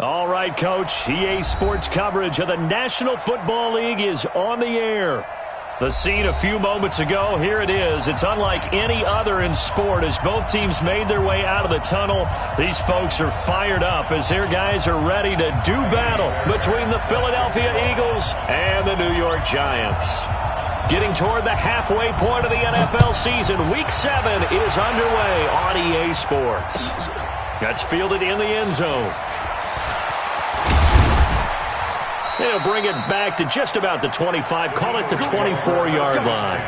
All right, Coach. EA Sports coverage of the National Football League is on the air. The scene a few moments ago, here it is. It's unlike any other in sport as both teams made their way out of the tunnel. These folks are fired up as their guys are ready to do battle between the Philadelphia Eagles and the New York Giants. Getting toward the halfway point of the NFL season, Week 7 is underway on EA Sports. That's fielded in the end zone. They'll bring it back to just about the 25, call it the 24-yard line.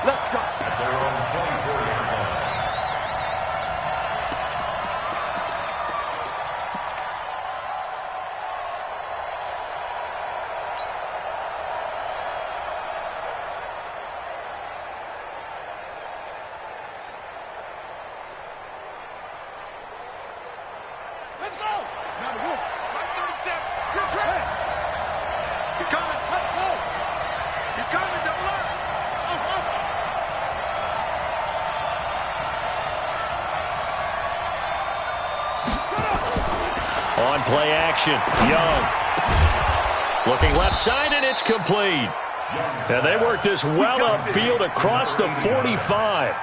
Let's go. Let's go. It's not a wolf. 537. You're trapped. He's coming. Let's go. He's coming. Double up. On play action, Young. Looking left side, and it's complete. And they work this well upfield across the 45.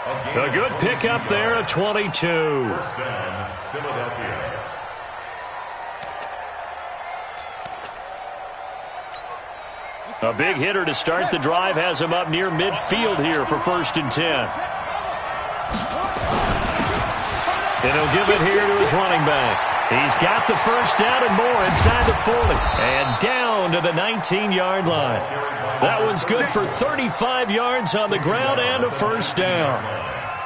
A good pickup there at 22. First down, Philadelphia. A big hitter to start the drive has him up near midfield here for 1st and 10. And he'll give it here to his running back. He's got the first down and more inside the 40. And down to the 19-yard line. That one's good for 35 yards on the ground and a first down.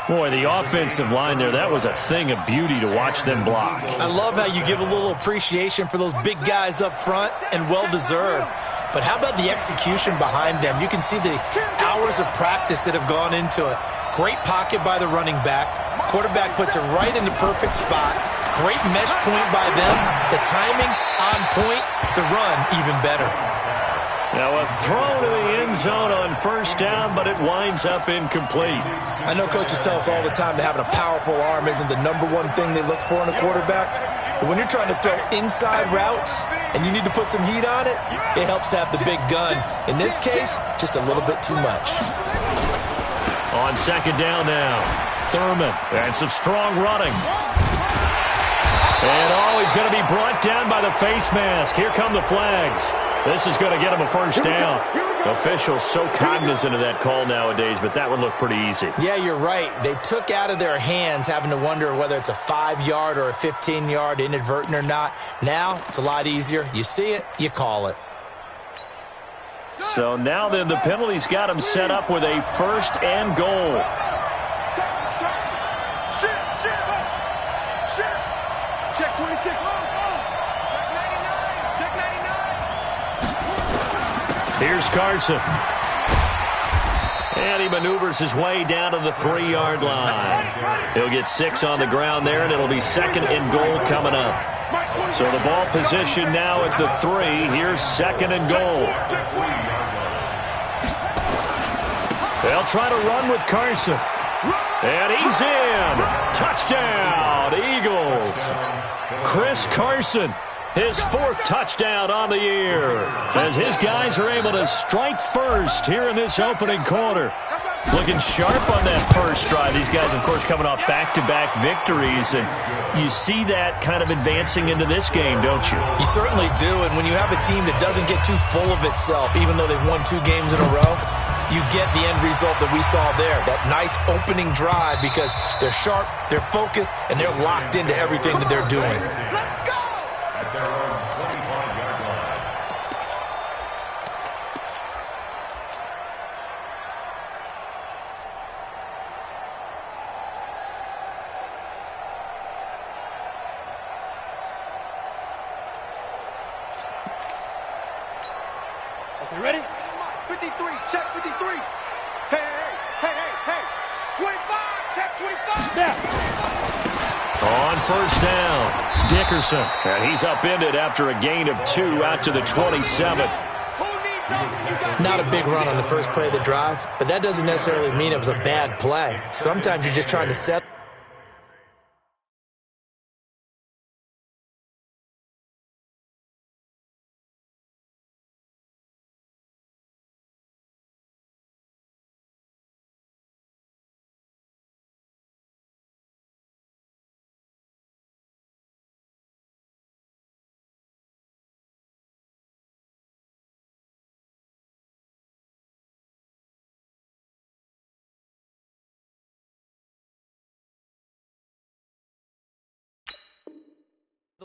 Boy, the offensive line there, that was a thing of beauty to watch them block. I love how you give a little appreciation for those big guys up front, and well-deserved. But how about the execution behind them? You can see the hours of practice that have gone into it. Great pocket by the running back. Quarterback puts it right in the perfect spot. Great mesh point by them. The timing on point. The run even better. Now a throw to the end zone on first down, but it winds up incomplete. I know coaches tell us all the time that having a powerful arm isn't the number one thing they look for in a quarterback. But when you're trying to throw inside routes and you need to put some heat on it, it helps to have the big gun. In this case, just a little bit too much. On second down now, Thurman. And some strong running. And he's going to be brought down by the face mask. Here come the flags. This is going to get him a first down. Officials so cognizant of that call nowadays, but that one looked pretty easy. Yeah, you're right. They took out of their hands having to wonder whether it's a 5-yard or a 15-yard inadvertent or not. Now, it's a lot easier. You see it, you call it. So now then the penalty's got him set up with a first and goal. Check 26. Check 99. Here's Carson. And he maneuvers his way down to the 3-yard line. He'll get 6 on the ground there, and it'll be second and goal coming up. So the ball position now at the 3. Here's second and goal. They'll try to run with Carson. And he's in. Touchdown, Eagles. Chris Carson, his 4th touchdown on the year, as his guys are able to strike first here in this opening quarter. Looking sharp on that first drive. These guys, of course, coming off back-to-back victories, and you see that kind of advancing into this game, don't you? You certainly do, and when you have a team that doesn't get too full of itself, even though they've won 2 games in a row, you get the end result that we saw there, that nice opening drive, because they're sharp, they're focused, and they're locked into everything that they're doing. Let's go. At their own 25-yard line. Okay, ready? 53, check 53. Hey. 25, check 25. Yeah. On first down, Dickerson. And he's upended after a gain of 2 out to the 27. Not a big run on the first play of the drive, but that doesn't necessarily mean it was a bad play. Sometimes you're just trying to set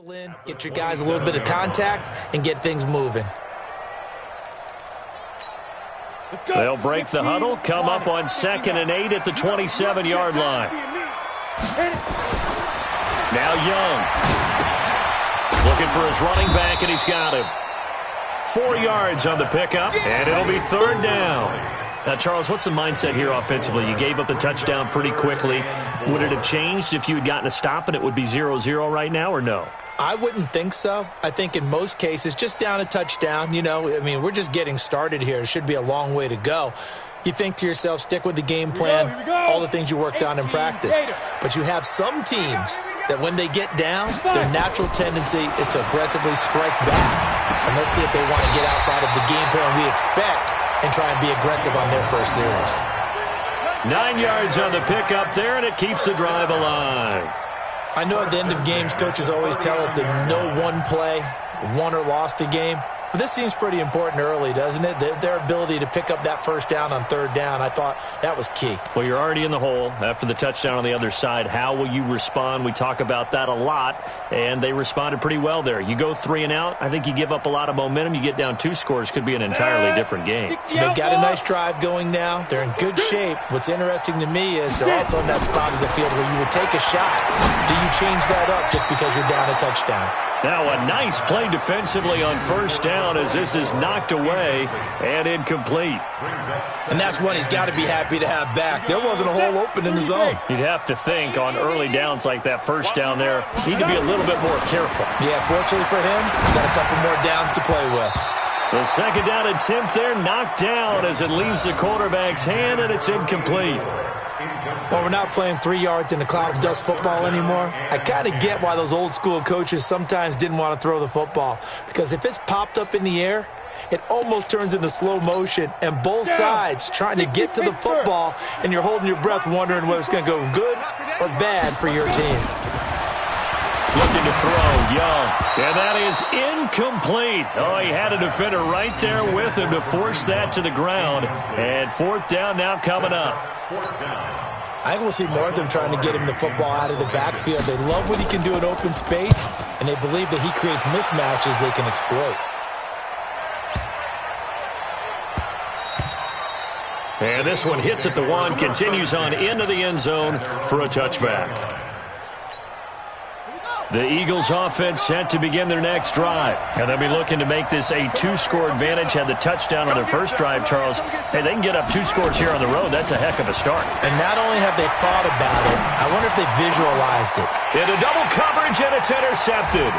In, get your guys a little bit of contact, and get things moving. They'll break the huddle, come up on 2nd and 8 at the 27-yard line. Now Young. Looking for his running back, and he's got him. 4 yards on the pickup, and it'll be 3rd down. Now, Charles, what's the mindset here offensively? You gave up the touchdown pretty quickly. Would it have changed if you had gotten a stop and it would be 0-0 right now, or no? I wouldn't think so. I think in most cases, just down a touchdown, we're just getting started here. It should be a long way to go. You think to yourself, stick with the game plan, all the things you worked on in practice. But you have some teams that when they get down, their natural tendency is to aggressively strike back. And let's see if they want to get outside of the game plan we expect and try and be aggressive on their first series. 9 yards on the pickup there, and it keeps the drive alive. I know at the end of games, coaches always tell us that no one play won or lost a game. But this seems pretty important early, doesn't it? Their ability to pick up that first down on 3rd down, I thought that was key. Well, you're already in the hole after the touchdown on the other side. How will you respond? We talk about that a lot, and they responded pretty well there. You go 3 and out, I think you give up a lot of momentum. You get down 2 scores, could be an entirely different game. So they got a nice drive going now. They're in good shape. What's interesting to me is they're also in that spot of the field where you would take a shot. Do you change that up just because you're down a touchdown? Now a nice play defensively on 1st down as this is knocked away and incomplete. And that's one he's got to be happy to have back. There wasn't a hole open in the zone. You'd have to think on early downs like that 1st down there, need to be a little bit more careful. Yeah, fortunately for him, got a couple more downs to play with. The 2nd down attempt there knocked down as it leaves the quarterback's hand, and it's incomplete. Well, we're not playing 3 yards in a cloud of dust football anymore. I kind of get why those old school coaches sometimes didn't want to throw the football. Because if it's popped up in the air, it almost turns into slow motion. And both sides trying to get to the football, and you're holding your breath wondering whether it's going to go good or bad for your team. Looking to throw, Young. And that is incomplete. Oh, he had a defender right there with him to force that to the ground. And 4th down now coming up. I think we'll see more of them trying to get him the football out of the backfield. They love what he can do in open space, and they believe that he creates mismatches they can exploit. And this one hits at the 1, continues on into the end zone for a touchback. The Eagles offense set to begin their next drive. And they'll be looking to make this a 2-score advantage. Had the touchdown on their first drive, Charles. Hey, they can get up 2 scores here on the road. That's a heck of a start. And not only have they thought about it, I wonder if they visualized it. Into double coverage, and it's intercepted.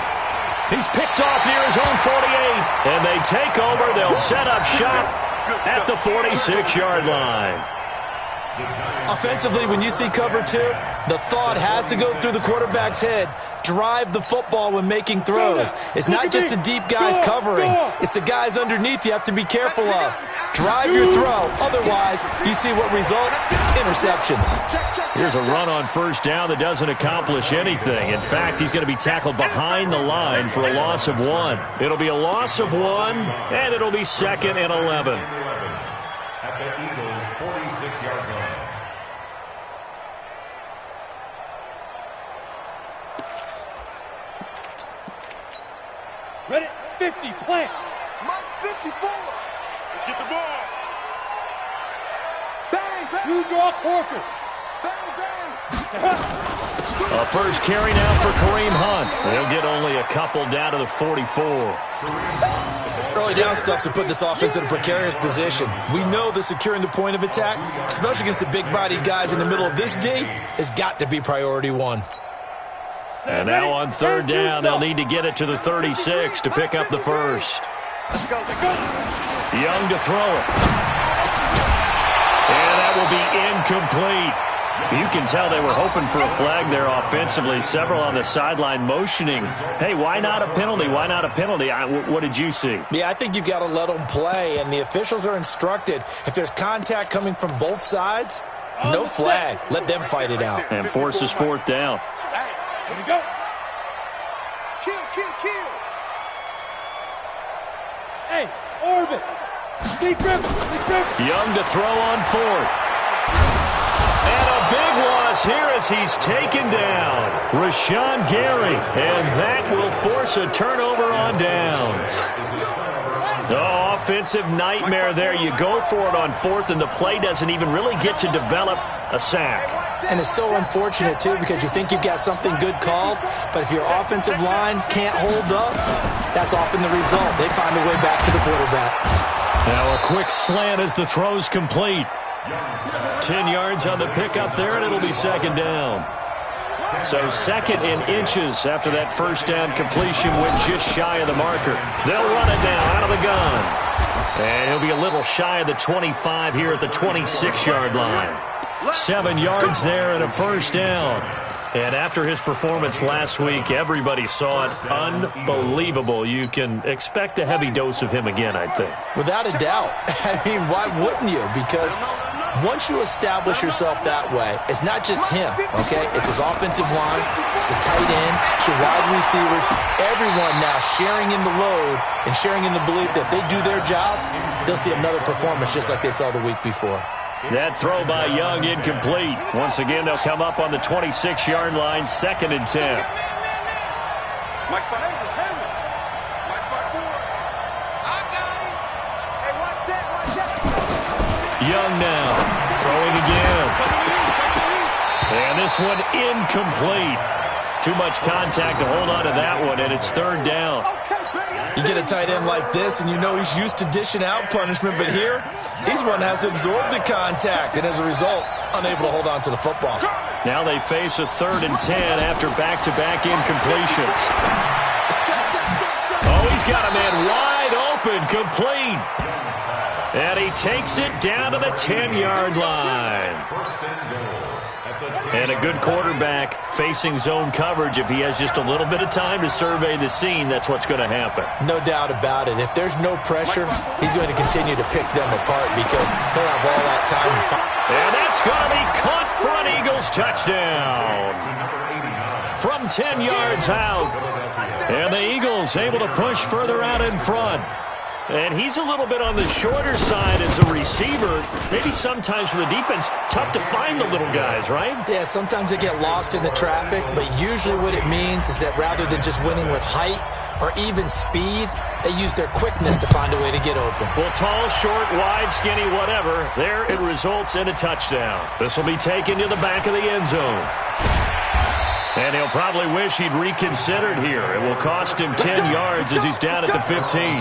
He's picked off near his own 48. And they take over. They'll set up shop at the 46-yard line. Offensively, when you see cover 2, the thought has to go through the quarterback's head. Drive the football when making throws. It's not just the deep guys covering. It's the guys underneath you have to be careful of. Drive your throw. Otherwise, you see what results? Interceptions. Here's a run on 1st down that doesn't accomplish anything. In fact, he's going to be tackled behind the line for a loss of 1. It'll be a loss of 1, and it'll be 2nd and 11. At the Eagles' 46-yard line. Ready? 50, plant. Mike 54. Get the ball. Bang, bang. You draw Corker. Bang, bang. A first carry now for Kareem Hunt. They'll get only a couple down to the 44. Early down stuff to put this offense in a precarious position. We know that securing the point of attack, especially against the big-bodied guys in the middle of this D, has got to be priority 1. And now on 3rd down, they'll need to get it to the 36 to pick up the first. Let's go. Young to throw it. And that will be incomplete. You can tell they were hoping for a flag there offensively. Several on the sideline motioning. Hey, why not a penalty? Why not a penalty? What did you see? Yeah, I think you've got to let them play, and the officials are instructed. If there's contact coming from both sides, no flag. Let them fight it out. And forces 4th down. Here we go. Kill. Hey, orbit. Deep river. Young to throw on 4th. And a big one. across here as he's taken down. Rashawn Gary, and that will force a turnover on downs. Oh, offensive nightmare there. You go for it on fourth, and the play doesn't even really get to develop a sack. And it's so unfortunate, too, because you think you've got something good called, but if your offensive line can't hold up, that's often the result. They find a way back to the quarterback. Now a quick slant as the throw's complete. 10 yards on the pickup there, and it'll be second down. So second in inches after that first down completion went just shy of the marker. They'll run it now out of the gun. And he'll be a little shy of the 25 here at the 26-yard line. 7 yards there and a first down. And after his performance last week, everybody saw it. Unbelievable. You can expect a heavy dose of him again, I think. Without a doubt. I mean, why wouldn't you? Because once you establish yourself that way, it's not just him, okay? It's his offensive line, it's the tight end, it's your wide receivers, everyone now sharing in the load and sharing in the belief that if they do their job, they'll see another performance just like they saw the week before. That throw by Young incomplete. Once again, they'll come up on the 26-yard line, 2nd and 10. Young now, throwing again. And this one incomplete. Too much contact to hold on to that one, and it's third down. You get a tight end like this, and you know he's used to dishing out punishment, but here, he's one that has to absorb the contact, and as a result, unable to hold on to the football. Now they face a 3rd and 10 after back-to-back incompletions. Oh, he's got a man wide open, complete. And he takes it down to the 10-yard line. And a good quarterback facing zone coverage. If he has just a little bit of time to survey the scene, that's what's going to happen. No doubt about it. If there's no pressure, he's going to continue to pick them apart because he'll have all that time to find. And that's going to be caught for an Eagles touchdown. From 10 yards out. And the Eagles able to push further out in front. And he's a little bit on the shorter side as a receiver. Maybe sometimes for the defense, tough to find the little guys, right? Yeah, sometimes they get lost in the traffic, but usually what it means is that rather than just winning with height or even speed, they use their quickness to find a way to get open. Well, tall, short, wide, skinny, whatever, there it results in a touchdown. This will be taken to the back of the end zone. And he'll probably wish he'd reconsidered here. It will cost him 10 yards as he's down at the 15.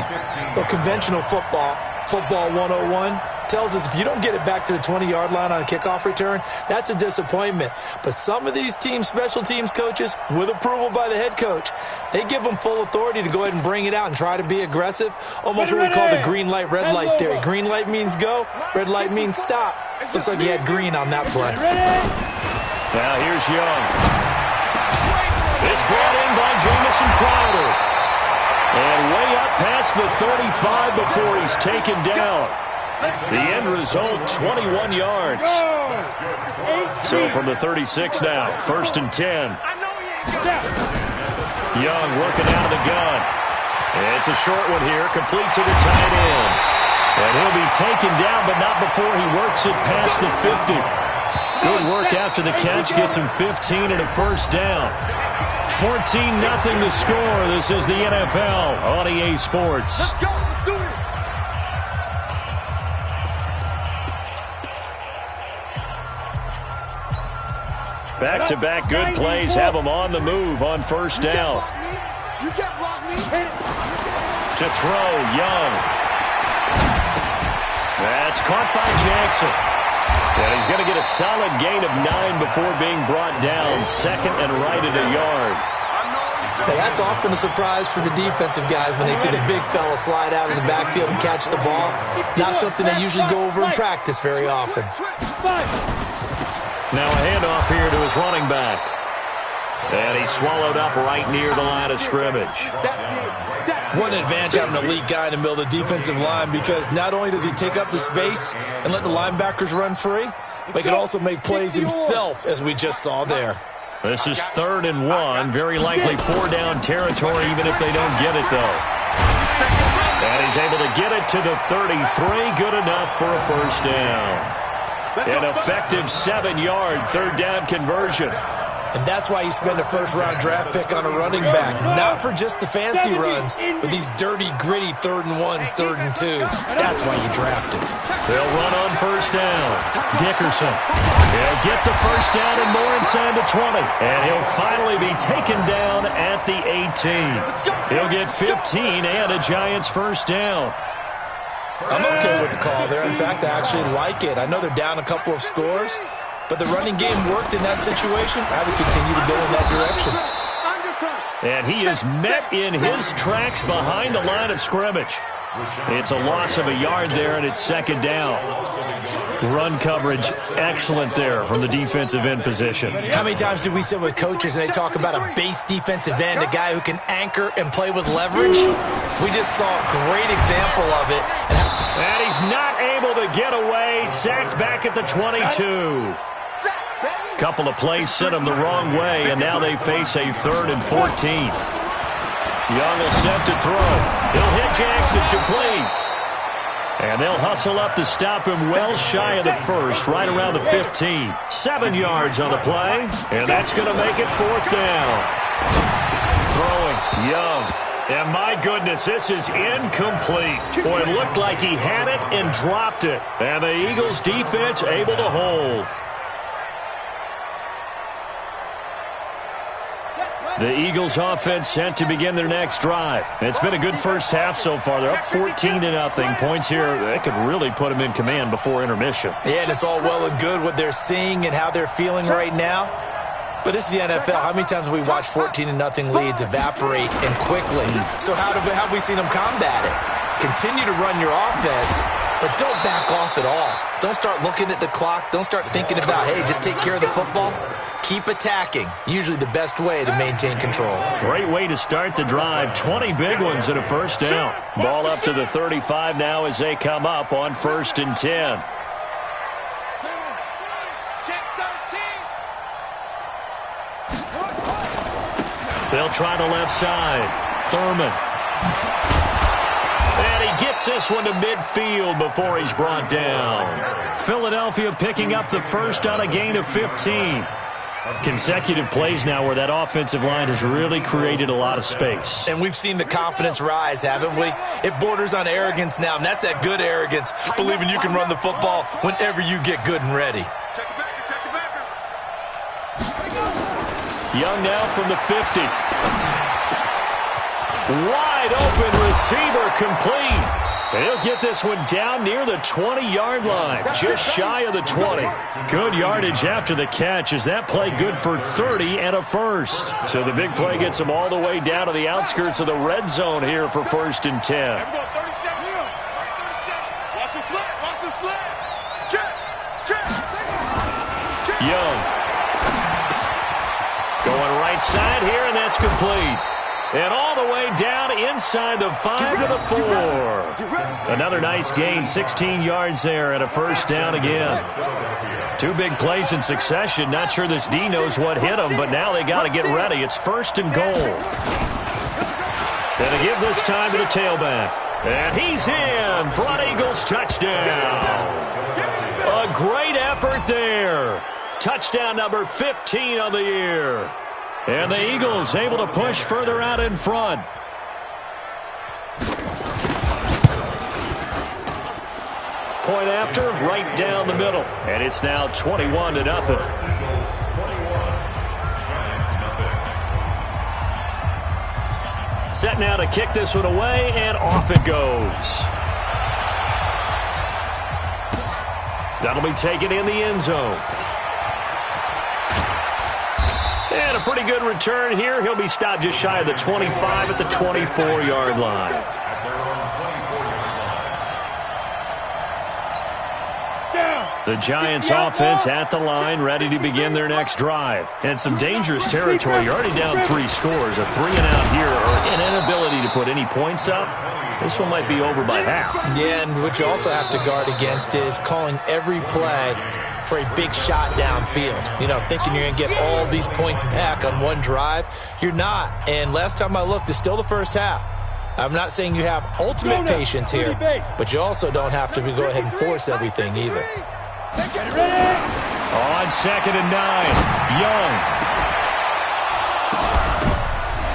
Well, conventional football 101, tells us if you don't get it back to the 20-yard line on a kickoff return, that's a disappointment. But some of these team special teams coaches, with approval by the head coach, they give them full authority to go ahead and bring it out and try to be aggressive, almost what we call the green light, red light theory. Green light means go, red light means stop. Looks like he had green on that play. Now here's Young. It's brought in by Jamison Crowder. And way up past the 35 before he's taken down. The end result, 21 yards. So from the 36 now, 1st and 10. Young working out of the gun. It's a short one here, complete to the tight end. And he'll be taken down, but not before he works it past the 50. Good work after the catch, gets him 15 and a first down. 14-0 the score. This is the NFL on EA Sports. Let's go. Let's do it. Back-to-back good plays have them on the move on first down. You can't block me. To throw, Young. That's caught by Jackson. And he's going to get a solid gain of 9 before being brought down. 2nd and right at a yard. Now that's often a surprise for the defensive guys when they see the big fella slide out of the backfield and catch the ball. Not something they usually go over in practice very often. Now a handoff here to his running back. And he's swallowed up right near the line of scrimmage. One advantage having an elite guy in the middle of the defensive line, because not only does he take up the space and let the linebackers run free, but he can also make plays himself, as we just saw there. This is 3rd and 1. Very likely 4-down territory, even if they don't get it, though. And he's able to get it to the 33. Good enough for a first down. An effective 7-yard third down conversion. And that's why you spend a first-round draft pick on a running back. Not for just the fancy runs, but these dirty, gritty 3rd and 1s, 3rd and 2s. That's why you draft him. They'll run on first down. Dickerson. He'll get the first down and more inside the 20. And he'll finally be taken down at the 18. He'll get 15 and a Giants first down. I'm okay with the call there. In fact, I actually like it. I know they're down a couple of scores, but the running game worked in that situation. I would continue to go in that direction. And he is met in his tracks behind the line of scrimmage. It's a loss of a yard there, and it's second down. Run coverage excellent there from the defensive end position. How many times do we sit with coaches and they talk about a base defensive end, a guy who can anchor and play with leverage? We just saw a great example of it. And he's not able to get away. Sacked back at the 22. Couple of plays sent him the wrong way, and now they face a 3rd and 14. Young will set to throw. He'll hit Jackson complete. And they'll hustle up to stop him well shy of the first, right around the 15. 7 yards on the play, and that's going to make it 4th down. Throwing, Young. And my goodness, this is incomplete. Boy, it looked like he had it and dropped it. And the Eagles defense able to hold. The Eagles offense set to begin their next drive. It's been a good first half so far. They're up 14-0. Points here, they could really put them in command before intermission. Yeah, and it's all well and good what they're seeing and how they're feeling right now. But this is the NFL. How many times have we watched 14-0 leads evaporate and quickly? So how have we seen them combat it? Continue to run your offense, but don't back off at all. Don't start looking at the clock. Don't start thinking about, hey, just take care of the football. Keep attacking. Usually the best way to maintain control. Great way to start the drive. 20 big ones and a first down. Ball up to the 35 now as they come up on 1st and 10. They'll try the left side. Thurman. And he gets this one to midfield before he's brought down. Philadelphia picking up the first on a gain of 15. Consecutive plays now where that offensive line has really created a lot of space. And we've seen the confidence rise, haven't we? It borders on arrogance now, and that's that good arrogance, believing you can run the football whenever you get good and ready. Young now from the 50. Wide open receiver complete. And he'll get this one down near the 20-yard line, just shy of the 20. Good yardage after the catch as that play good for 30 and a first. So the big play gets him all the way down to the outskirts of the red zone here for 1st and 10. Watch the slap. Watch the slap. Young. Going right side here, and that's complete. And all the way down inside the 5 to the 4. Another nice gain, 16 yards there and a first down again. 2 big plays in succession. Not sure this D knows what hit him, but now they got to get ready. It's 1st and goal. And to give this time to the tailback. And he's in. Front Eagles touchdown. A great effort there. Touchdown number 15 on the year. And the Eagles able to push further out in front. Point after, right down the middle. And it's now 21-0. Set now to kick this one away, and off it goes. That'll be taken in the end zone. And a pretty good return here. He'll be stopped just shy of the 25 at the 24-yard line. The Giants offense at the line, ready to begin their next drive. And some dangerous territory. You're already down 3 scores. A 3-and-out here, or an inability to put any points up. This one might be over by half. Yeah, and what you also have to guard against is calling every play for a big shot downfield. You know, thinking you're going to get all these points back on one drive. You're not. And last time I looked, it's still the first half. I'm not saying you have ultimate patience here, but you also don't have to go ahead and force everything either. On 2nd and 9, Young.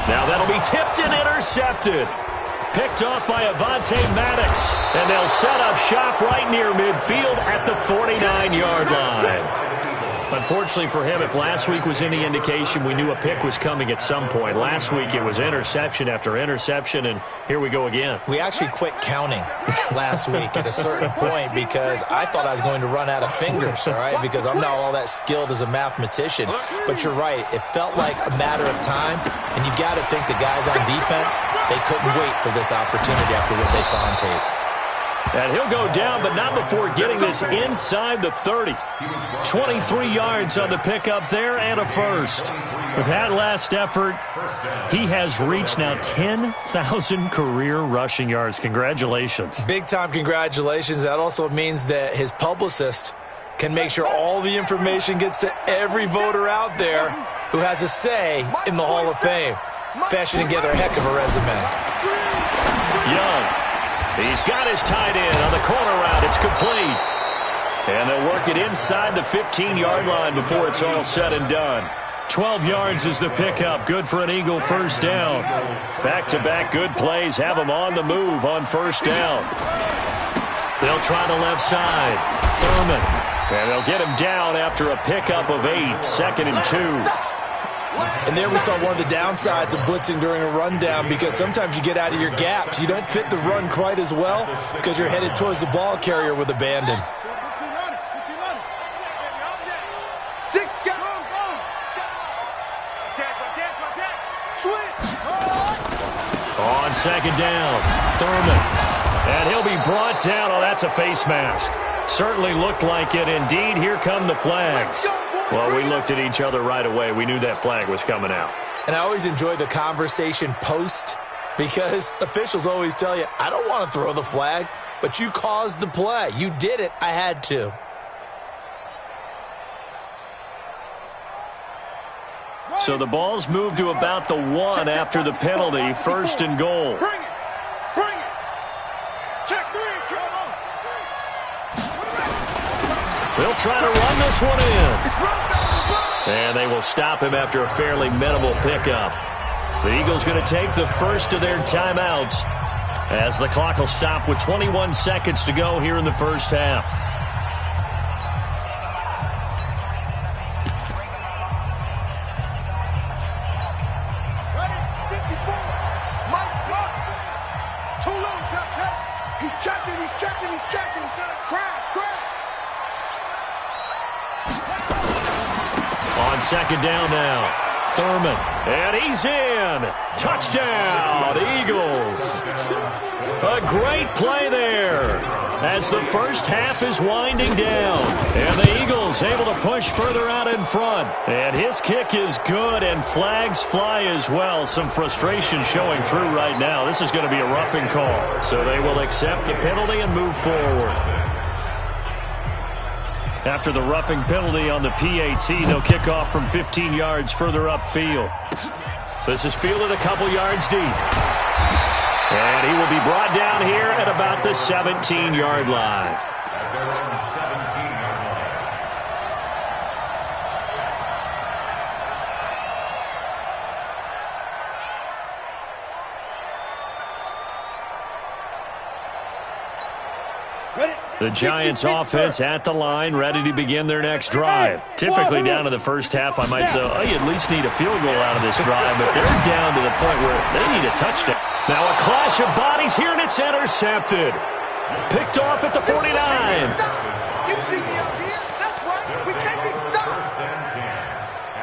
Now that'll be tipped and intercepted. Picked off by Avonte Maddox. And they'll set up shop right near midfield at the 49-yard line. Unfortunately for him, if last week was any indication, we knew a pick was coming at some point. Last week it was interception after interception, and here we go again. We actually quit counting last week at a certain point because I thought I was going to run out of fingers, all right, because I'm not all that skilled as a mathematician. But you're right. It felt like a matter of time, and you got to think the guys on defense, they couldn't wait for this opportunity after what they saw on tape. And he'll go down, but not before getting this inside the 30. 23 yards on the pickup there and a first. With that last effort, he has reached now 10,000 career rushing yards. Congratulations. Big-time congratulations. That also means that his publicist can make sure all the information gets to every voter out there who has a say in the Hall of Fame. Fashioning together a heck of a resume. Young. He's got his tight end on the corner route. It's complete. And they'll work it inside the 15-yard line before it's all said and done. 12 yards is the pickup. Good for an Eagle first down. Back-to-back good plays have them on the move on first down. They'll try the left side. Thurman. And they'll get him down after a pickup of 8. 2nd and 2. And there we saw one of the downsides of blitzing during a rundown because sometimes you get out of your gaps. You don't fit the run quite as well because you're headed towards the ball carrier with abandon. On 2nd down, Thurman. And he'll be brought down. Oh, that's a face mask. Certainly looked like it. Indeed, here come the flags. Well, we looked at each other right away. We knew that flag was coming out. And I always enjoy the conversation post because officials always tell you, I don't want to throw the flag, but you caused the play. You did it. I had to. So the ball's moved to about the 1 after the penalty. 1st and goal. Bring it. Bring it. Check 3. They'll try to run this one in. And they will stop him after a fairly minimal pickup. The Eagles going to take the first of their timeouts as the clock will stop with 21 seconds to go here in the first half. On 2nd down now, Thurman, and he's in. Touchdown, Eagles. A great play there as the first half is winding down. And the Eagles able to push further out in front. And his kick is good, and flags fly as well. Some frustration showing through right now. This is going to be a roughing call. So they will accept the penalty and move forward. After the roughing penalty on the PAT, they'll kick off from 15 yards further upfield. This is fielded a couple yards deep. And he will be brought down here at about the 17-yard line. The Giants offense at the line, ready to begin their next drive. Typically down to the first half, I might say, oh, you at least need a field goal out of this drive, but they're down to the point where they need a touchdown. Now a clash of bodies here, and it's intercepted. Picked off at the 49. You see me out here? That's right. We can't be stopped. 1st and 10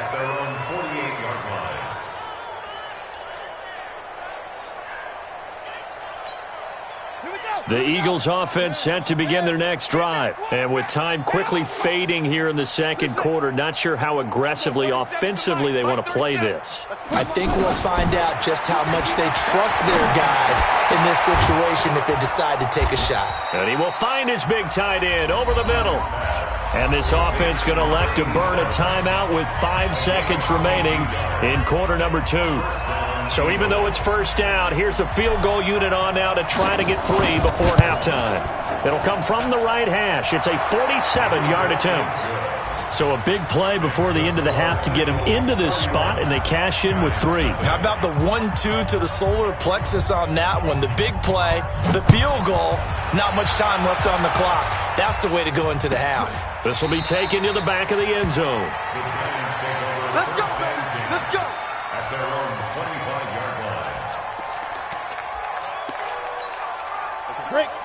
at their own 48-yard line. The Eagles offense set to begin their next drive. And with time quickly fading here in the second quarter, not sure how aggressively, offensively they want to play this. I think we'll find out just how much they trust their guys in this situation if they decide to take a shot. And he will find his big tight end over the middle. And this offense going to elect to burn a timeout with 5 seconds remaining in quarter number 2. So even though it's first down, here's the field goal unit on now to try to get 3 before halftime. It'll come from the right hash. It's a 47-yard attempt. So a big play before the end of the half to get him into this spot, and they cash in with 3. How about the 1-2 to the solar plexus on that one? The big play, the field goal, not much time left on the clock. That's the way to go into the half. This will be taken to the back of the end zone. Let's go, baby. Let's go. At their own 25-yard line.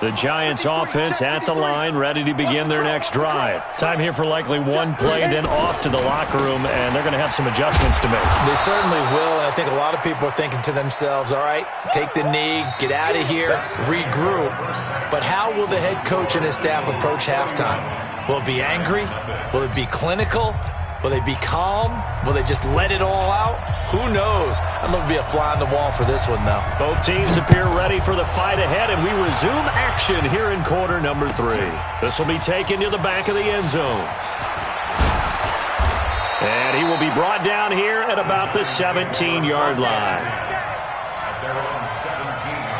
The Giants offense at the line, ready to begin their next drive. Time here for likely one play, then off to the locker room, and they're going to have some adjustments to make. They certainly will, and I think a lot of people are thinking to themselves, all right, take the knee, get out of here, regroup. But how will the head coach and his staff approach halftime? Will it be angry? Will it be clinical? Will they be calm? Will they just let it all out? Who knows? I'd love to be a fly on the wall for this one, though. Both teams appear ready for the fight ahead, and we resume action here in quarter number 3. This will be taken to the back of the end zone. And he will be brought down here at about the 17-yard line. At their own 17-yard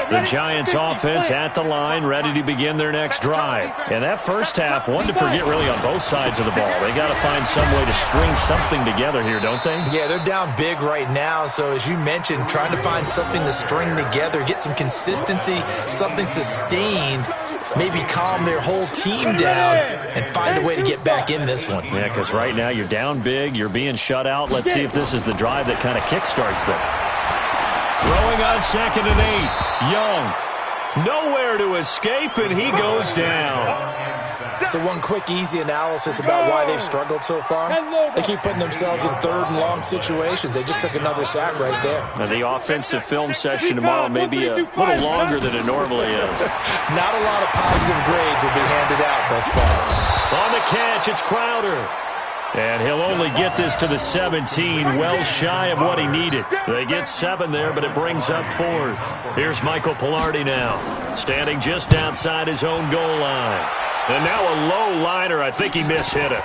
The Giants offense at the line, ready to begin their next drive. And that first half, one to forget really on both sides of the ball. They got to find some way to string something together here, don't they? Yeah, they're down big right now. So as you mentioned, trying to find something to string together, get some consistency, something sustained, maybe calm their whole team down and find a way to get back in this one. Yeah, because right now you're down big, you're being shut out. Let's see if this is the drive that kind of kickstarts them. Throwing on 2nd and 8. Young. Nowhere to escape, and he goes down. So one quick, easy analysis about why they've struggled so far. They keep putting themselves in 3rd and long situations. They just took another sack right there. Now the offensive film session tomorrow may be a little longer than it normally is. Not a lot of positive grades will be handed out thus far. On the catch, it's Crowder. And he'll only get this to the 17, well shy of what he needed. They get 7 there, but it brings up 4th. Here's Michael Pilardi now, standing just outside his own goal line. And now a low liner. I think he mishit it.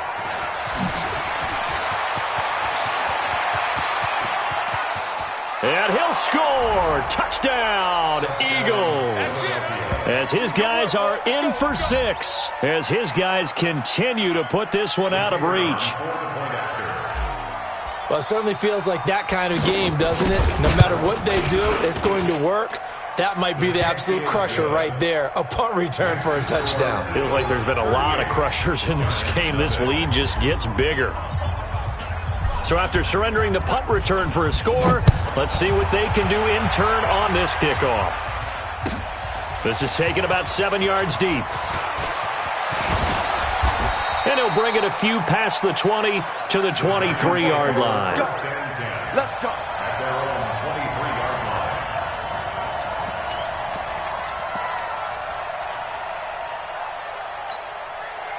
And he'll score. Touchdown, Eagles. As his guys are in for 6. As his guys continue to put this one out of reach. Well, it certainly feels like that kind of game, doesn't it? No matter what they do, it's going to work. That might be the absolute crusher right there. A punt return for a touchdown. Feels like there's been a lot of crushers in this game. This lead just gets bigger. So after surrendering the punt return for a score, let's see what they can do in turn on this kickoff. This is taken about 7 yards deep. And he'll bring it a few past the 20 to the 23-yard line. Let's go. At their own 23-yard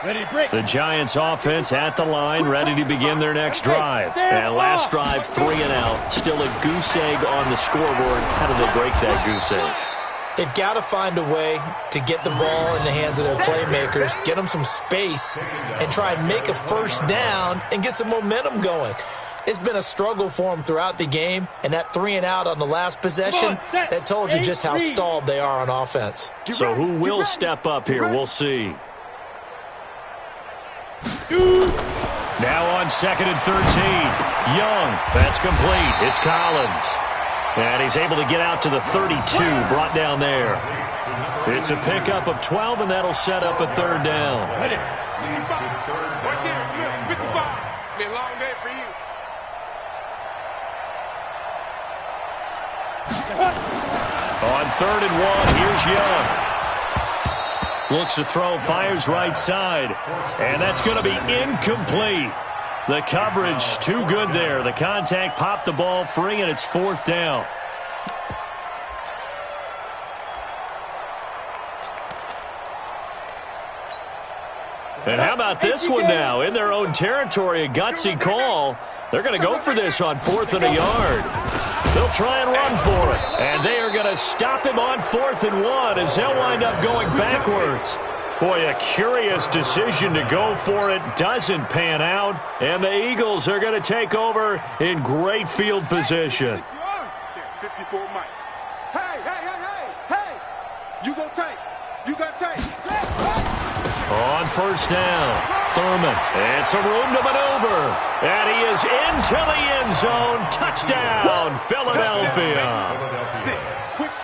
line. Ready, break. The Giants offense at the line, ready to begin their next drive. And last drive, 3 and out. Still a goose egg on the scoreboard. How do they break that goose egg? They've got to find a way to get the ball in the hands of their playmakers, get them some space, and try and make a first down and get some momentum going. It's been a struggle for them throughout the game, and that 3 and out on the last possession, that told you just how stalled they are on offense. So who will step up here? We'll see. Now on 2nd and 13. Young. That's complete. It's Collins. And he's able to get out to the 32, brought down there. It's a pickup of 12, and that'll set up a 3rd down. Ready. 55. Right there. Look, 55. It's been a long day for you. On 3rd and 1, here's Young. Looks to throw, fires right side. And that's going to be incomplete. The coverage too good there. The contact popped the ball free, and it's 4th down. And how about this one now? In their own territory, a gutsy call. They're going to go for this on 4th and a yard. They'll try and run for it. And they are going to stop him on 4th and 1 as they'll wind up going backwards. Boy, a curious decision to go for it. Doesn't pan out. And the Eagles are going to take over in great field position. 54 Mike. Hey! You go tight. You got tight. On first down, Thurman. It's a room to maneuver. And he is into the end zone. Touchdown, Philadelphia.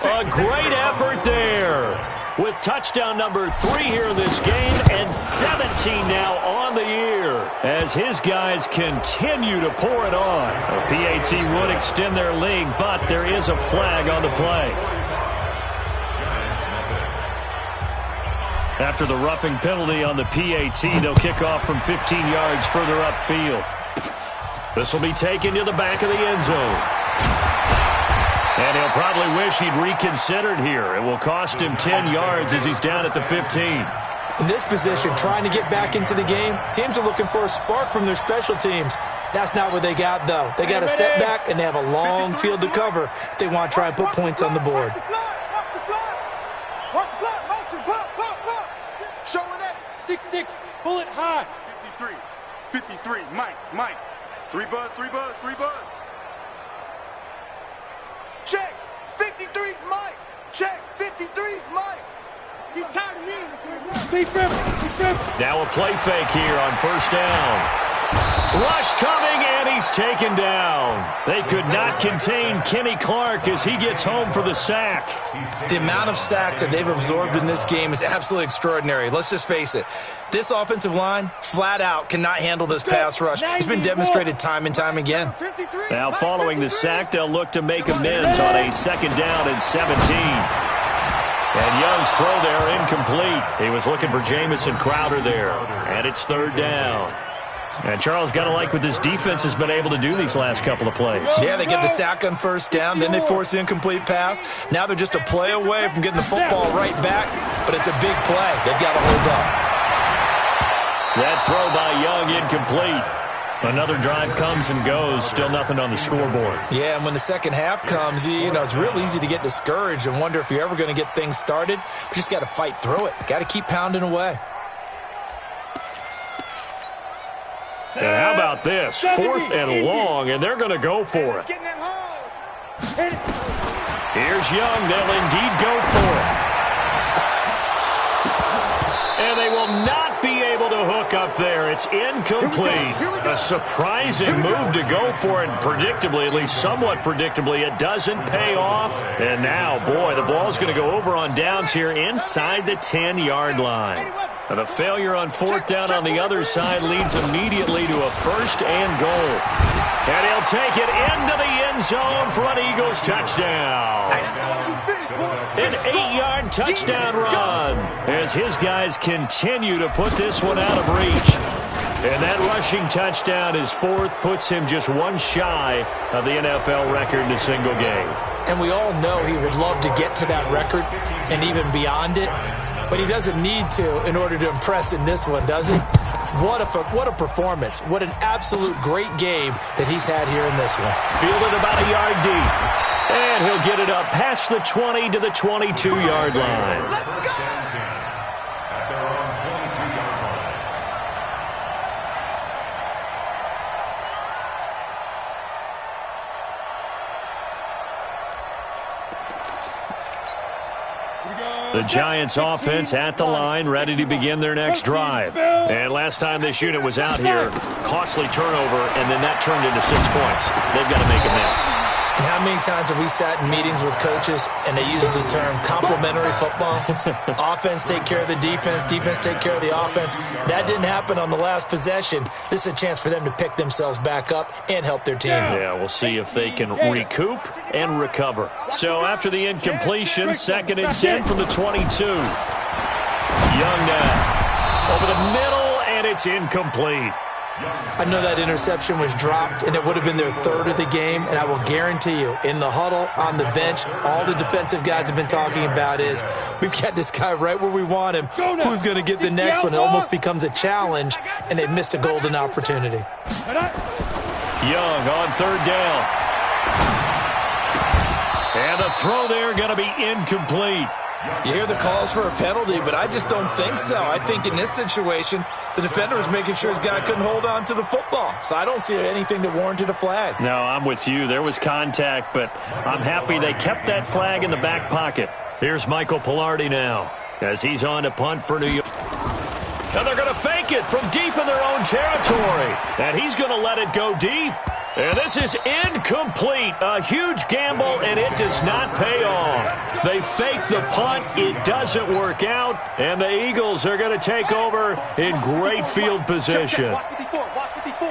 A great effort there. With touchdown number 3 here in this game and 17 now on the year as his guys continue to pour it on. A PAT would extend their lead, but there is a flag on the play. After the roughing penalty on the PAT, they'll kick off from 15 yards further upfield. This will be taken to the back of the end zone. And he'll probably wish he'd reconsidered here. It will cost him 10 yards as he's down at the 15. In this position, trying to get back into the game, teams are looking for a spark from their special teams. That's not what they got, though. They got a setback, and they have a long field to cover if they want to try and put points on the board. Watch the block. Motion. Block. Showing that. 6'6", bullet high. 53. Mike. 3 buzz. Check. 53's Mike. Check. 53's Mike. He's tired of me. Be friendly. Now a play fake here on first down. Rush coming, and he's taken down. They could not contain Kenny Clark as he gets home for the sack. The amount of sacks that they've absorbed in this game is absolutely extraordinary. Let's just face it. This offensive line, flat out, cannot handle this pass rush. It's been demonstrated time and time again. Now following the sack, they'll look to make amends on a second down and 17. And Young's throw there incomplete. He was looking for Jamison Crowder there. And it's third down. And Charles, got to like what this defense has been able to do these last couple of plays. Yeah, they get the sack on first down, then they force the incomplete pass. Now they're just a play away from getting the football right back, but it's a big play. They've got to hold up. That throw by Young incomplete. Another drive comes and goes, still nothing on the scoreboard. Yeah, and when the second half comes, you know, it's real easy to get discouraged and wonder if you're ever going to get things started. You just got to fight through it. Got to keep pounding away. And how about this? 4th and long, and they're going to go for it. Here's Young. They'll indeed go for it. And they will not be able to hook up there. It's incomplete. A surprising move to go for it. Predictably, at least somewhat predictably, it doesn't pay off. And now, boy, the ball's going to go over on downs here inside the 10-yard line. And the failure on 4th down on the other side leads immediately to a 1st and goal. And he'll take it into the end zone for an Eagles touchdown. An 8-yard touchdown run as his guys continue to put this one out of reach. And that rushing touchdown, his 4th, puts him just one shy of the NFL record in a single game. And we all know he would love to get to that record and even beyond it. But he doesn't need to in order to impress in this one, does he? What a performance. What an absolute great game that he's had here in this one. Fielded about a yard deep. And he'll get it up past the 20 to the 22-yard line. The Giants offense at the line, ready to begin their next drive. And last time this unit was out here, costly turnover, and then that turned into 6 points. They've got to make amends. And how many times have we sat in meetings with coaches and they use the term complementary football? Offense take care of the defense, defense take care of the offense. That didn't happen on the last possession. This is a chance for them to pick themselves back up and help their team. Yeah, we'll see if they can recoup and recover. So after the incompletion, 2nd and 10 from the 22. Young now over the middle, and it's incomplete. I know that interception was dropped, and it would have been their 3rd of the game, and I will guarantee you, in the huddle, on the bench, all the defensive guys have been talking about is, we've got this guy right where we want him. Who's going to get the next one? It almost becomes a challenge, and they've missed a golden opportunity. Young on 3rd down. And the throw there going to be incomplete. You hear the calls for a penalty, but I just don't think so. I think in this situation, the defender was making sure his guy couldn't hold on to the football. So I don't see anything that warranted a flag. No, I'm with you. There was contact, but I'm happy they kept that flag in the back pocket. Here's Michael Pilardi now as he's on to punt for New York. And they're going to fake it from deep in their own territory. And he's going to let it go deep. And this is incomplete. A huge gamble, and it does not pay off. They fake the punt. It doesn't work out. And the Eagles are going to take over in great field position. Watch 54. Watch 54.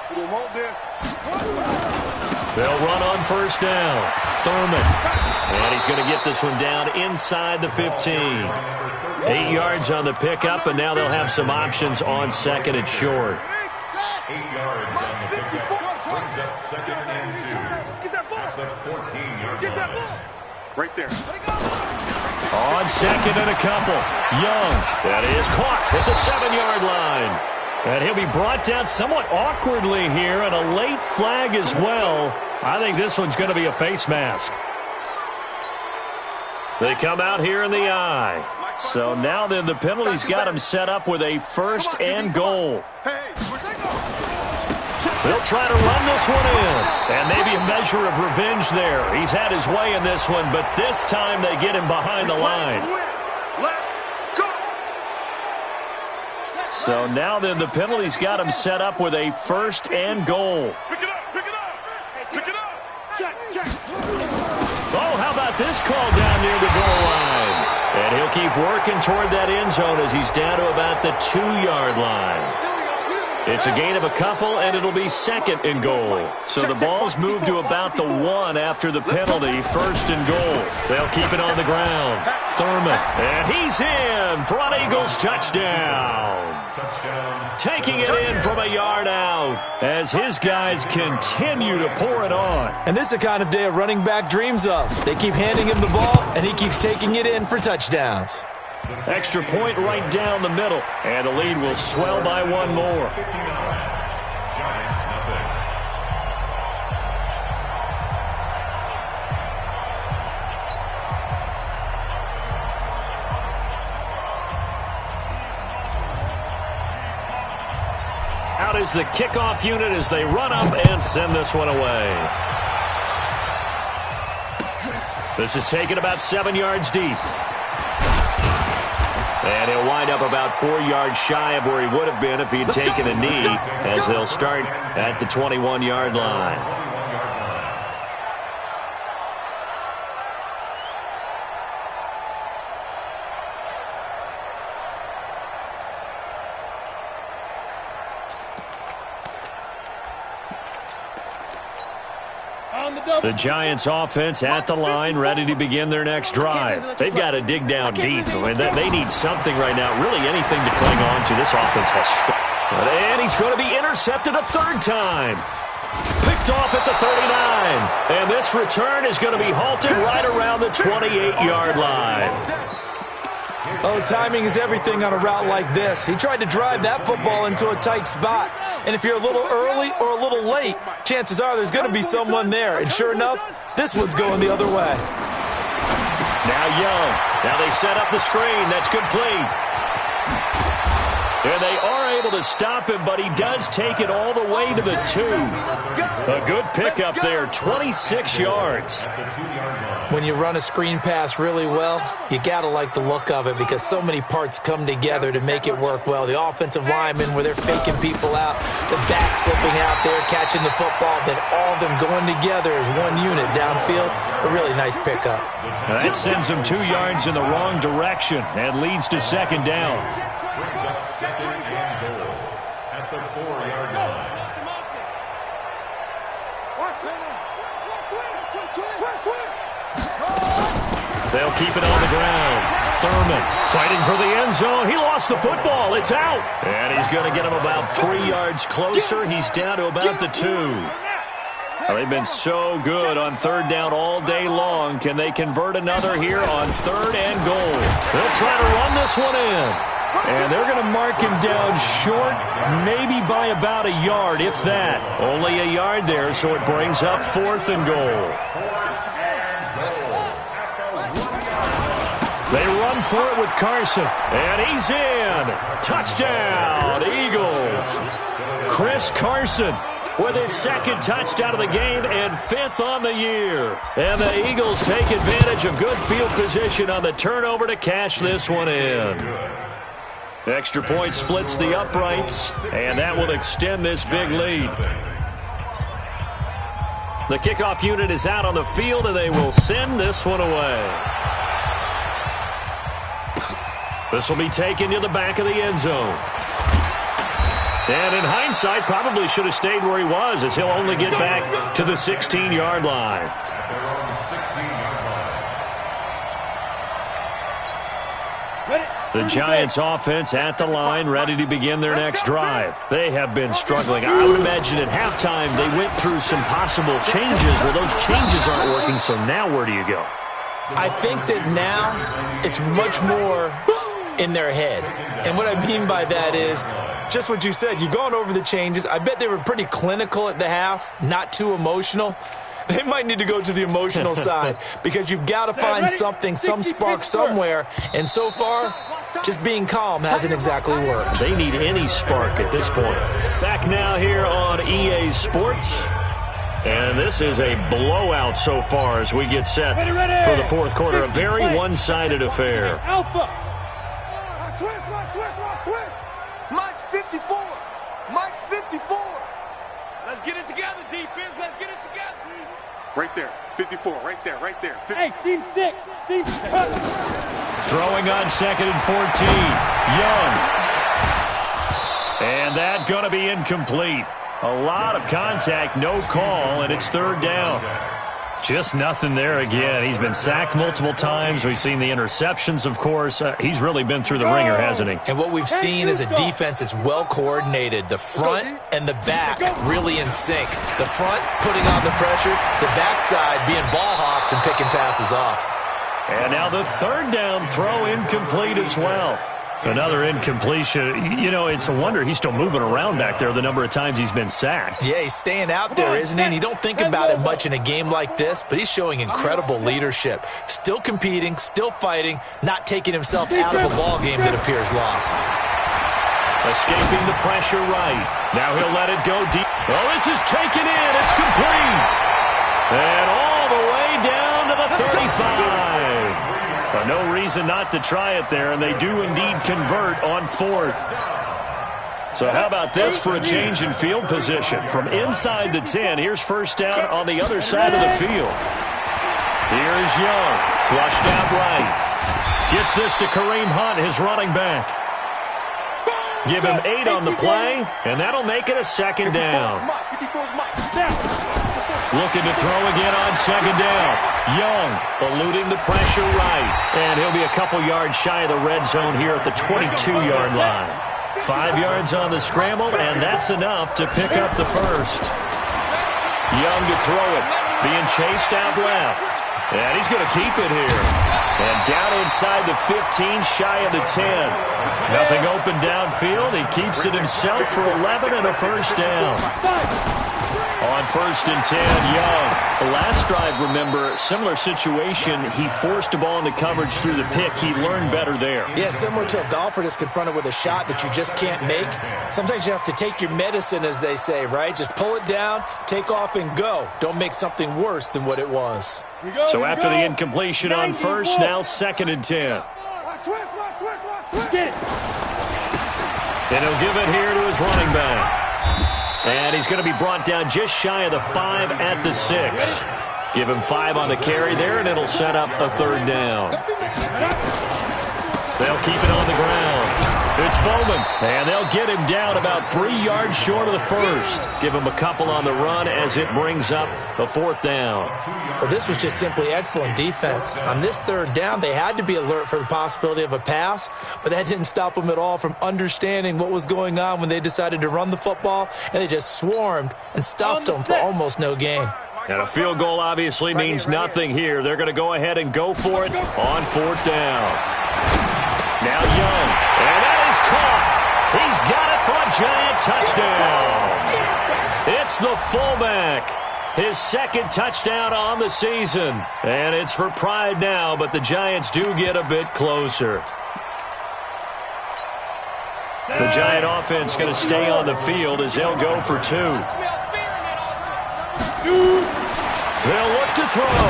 We don't want this. They'll run on first down. Thurman. And he's going to get this one down inside the 15. 8 yards on the pickup, and now they'll have some options on second and short. 8 yards on the pickup. Brings up second and 2. Get that ball. At the 14-yard Get that line. ball. Right there. On second and a couple. Young. That is caught at the 7-yard line. And he'll be brought down somewhat awkwardly here, and a late flag as well. I think this one's going to be a face mask. They come out here in the eye. So now then the penalty's got him set up with a first and goal. They'll try to run this one in. And maybe a measure of revenge there. He's had his way in this one, but this time they get him behind the line. So now then the penalty's got him set up with a first and goal. Pick it up. Pick it up. Pick it up. Check. Oh, how about this call down near the goal line? And he'll keep working toward that end zone as he's down to about the 2-yard line. It's a gain of a couple, and it'll be second and goal. So the ball's moved to about the 1 after the penalty, first and goal. They'll keep it on the ground. Thurman, and he's in for an Eagles touchdown. Taking it in from a yard out as his guys continue to pour it on. And this is the kind of day a running back dreams of. They keep handing him the ball, and he keeps taking it in for touchdowns. Extra point right down the middle. And the lead will swell by one more. Out is the kickoff unit as they run up and send this one away. This is taken about 7 yards deep. And he'll wind up about 4 yards shy of where he would have been if he had taken a knee, as they'll start at the 21-yard line. The Giants offense at the line, ready to begin their next drive. They've got to dig down deep. I mean, they need something right now, really anything to cling on to. This offense has struggled. And he's going to be intercepted a third time. Picked off at the 39. And this return is going to be halted right around the 28-yard line. Oh, timing is everything on a route like this. He tried to drive that football into a tight spot. And if you're a little early or a little late, chances are there's going to be someone there. And sure enough, this one's going the other way. Now Young. Now they set up the screen. That's complete. And they are able to stop him, but he does take it all the way to the 2. A good pickup there, 26 yards. When you run a screen pass really well, you got to like the look of it because so many parts come together to make it work well. The offensive linemen, where they're faking people out, the back slipping out there, catching the football, then all of them going together as one unit downfield. A really nice pickup. That sends them 2 yards in the wrong direction and leads to second down. Brings up second and goal at the 4-yard line. They'll keep it on the ground. Thurman fighting for the end zone. He lost the football. It's out. And he's going to get him about 3 yards closer. He's down to about the 2. Well, they've been so good on third down all day long. Can they convert another here on third and goal? They'll try to run this one in. And they're going to mark him down short, maybe by about a yard, if that. Only a yard there, so it brings up 4th and goal. They run for it with Carson, and he's in. Touchdown, Eagles. Chris Carson with his second touchdown of the game and 5th on the year. And the Eagles take advantage of good field position on the turnover to cash this one in. Extra point splits the uprights, and that will extend this big lead. The kickoff unit is out on the field, and they will send this one away. This will be taken to the back of the end zone. And in hindsight, probably should have stayed where he was, as he'll only get back to the 16-yard line. The Giants offense at the line, ready to begin their next drive. They have been struggling. I would imagine at halftime they went through some possible changes. Well, those changes aren't working, so now where do you go? I think that now it's much more in their head. And what I mean by that is just what you said. You've gone over the changes. I bet they were pretty clinical at the half, not too emotional. They might need to go to the emotional side because you've got to find something, some spark somewhere. And so far, just being calm hasn't exactly worked. They need any spark at this point. Back now here on EA Sports. And this is a blowout so far as we get set for the fourth quarter. A very one-sided affair. Alpha. Switch. Mike's 54. Mike's 54. Let's get it together, defense. Let's get it together. Right there. 54. Right there. 50. Hey, seam 6. Seam 6. Throwing on 2nd and 14. Young. And that going to be incomplete. A lot of contact, no call, and it's 3rd down. Just nothing there again. He's been sacked multiple times. We've seen the interceptions, of course. He's really been through the ringer, hasn't he? And what we've seen is a defense that's well coordinated. The front and the back really in sync. The front putting on the pressure, the backside being ball hawks and picking passes off. And now the 3rd down throw incomplete as well. Another incompletion. You know, it's a wonder he's still moving around back there the number of times he's been sacked. Yeah, he's staying out there, isn't he? And you don't think about it much in a game like this, but he's showing incredible leadership. Still competing, still fighting, not taking himself out of a ball game that appears lost. Escaping the pressure right. Now he'll let it go deep. Oh, this is taken in. It's complete. And all the way down to the 35. No reason not to try it there, and they do indeed convert on 4th. So how about this for a change in field position? From inside the 10, here's 1st down on the other side of the field. Here is Young, flushed out right. Gets this to Kareem Hunt, his running back. Give him 8 on the play, and that'll make it a 2nd down. Looking to throw again on 2nd down. Young eluding the pressure right. And he'll be a couple yards shy of the red zone here at the 22-yard line. 5 yards on the scramble, and that's enough to pick up the 1st. Young to throw it. Being chased out left. And he's going to keep it here. And down inside the 15, shy of the 10. Nothing open downfield. He keeps it himself for 11 and a 1st down. On 1st and 10, Young. The last drive, remember, similar situation. He forced a ball into coverage through the pick. He learned better there. Yeah, similar to a golfer that's confronted with a shot that you just can't make. Sometimes you have to take your medicine, as they say, right? Just pull it down, take off, and go. Don't make something worse than what it was. So after the incompletion on 1st, now 2nd and 10. Get it. And he'll give it here to his running back. And he's going to be brought down just shy of the 5 at the 6. Give him 5 on the carry there, and it'll set up a 3rd down. They'll keep it on the ground. It's Bowman, and they'll get him down about 3 yards short of the 1st. Give him a couple on the run as it brings up a 4th down. Well, this was just simply excellent defense. On this 3rd down, they had to be alert for the possibility of a pass, but that didn't stop them at all from understanding what was going on when they decided to run the football, and they just swarmed and stopped them for almost no gain. And a field goal obviously means nothing here. They're going to go ahead and go for it on 4th down. Now Young, and that is caught. He's got it for a Giant touchdown. It's the fullback, his second touchdown on the season. And it's for pride now, but the Giants do get a bit closer. The Giant offense going to stay on the field as they'll go for 2. They'll look to throw.